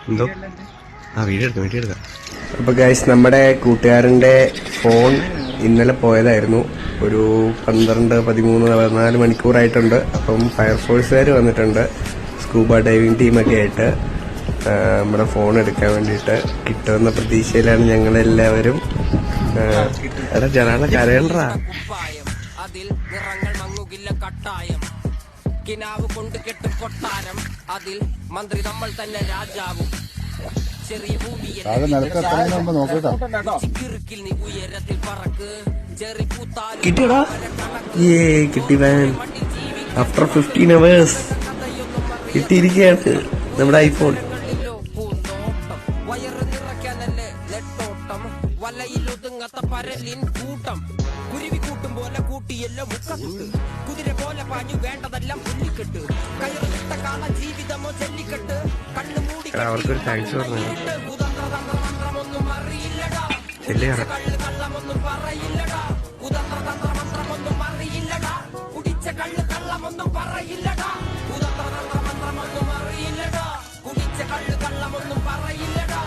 എന്തോ വീഡിയോ എടുക്കാം. അപ്പൊ ഗൈസ്, നമ്മുടെ കൂട്ടുകാരന്റെ ഫോൺ ഇന്നലെ പോയതായിരുന്നു. ഒരു 12, 13, 14 മണിക്കൂറായിട്ടുണ്ട്. അപ്പം ഫയർഫോഴ്സുകാർ വന്നിട്ടുണ്ട്, സ്കൂബ ഡൈവിംഗ് ടീമൊക്കെ ആയിട്ട് നമ്മുടെ ഫോൺ എടുക്കാൻ വേണ്ടിയിട്ട്. കിട്ടുമെന്ന പ്രതീക്ഷയിലാണ് ഞങ്ങളെല്ലാവരും. എടാ ജനാളെ കരയണ്ടാ. അതിൽ നിറങ്ങൾ മങ്ങുകില്ല കട്ടായം, കിനാവ് കൊണ്ട് കെട്ടും കൊട്ടാരം, അതിൽ മന്ത്രി നമ്മൾ തന്നെ രാജാവും. ചെറിയ ഭൂമിയിൽ നീ ഉയരത്തിൽ പറക്ക്, ചെറി പൂത്താലും കിട്ടിയടാ. കിട്ടി വാൻ. ആഫ്റ്റർ 15 hours കിട്ടിയിരിക്കുകയാണ് നമ്മുടെ ഐഫോൺ. വയറ് നിറയ്ക്കാനല്ലേ നെട്ടോട്ടം, വലയിലൊതുങ്ങാത്ത പരലിൻ കൂട്ടം. കുരുവി കൂട്ടും പോലെ കൂട്ടിയല്ലോ മുക്കത്ത്, കുതിര പോലെ പാഞ്ഞു വേണ്ടതെല്ലാം പുല്ലിക്കെട്ട്. കയറിട്ട കാല ജീവിതമോ ജല്ലിക്കെട്ട്, കണ്ണു മൂടി അവർക്കൊരു താങ്ക്സ് പറഞ്ഞു. കുതന്ത്രമന്ത്രമൊന്നും അറിയില്ലടാ, കള്ളമൊന്നും പറയില്ലടാ, കുതന്ത്രമന്ത്രമൊന്നും അറിയില്ലടാ, കുടിച്ച കള്ള് കള്ളമൊന്നും പറയില്ലടാ, കുതന്ത്രമന്ത്രമൊന്നും അറിയില്ലടാ, കുടിച്ച കള്ള് കള്ളമൊന്നും പറയില്ലടാ.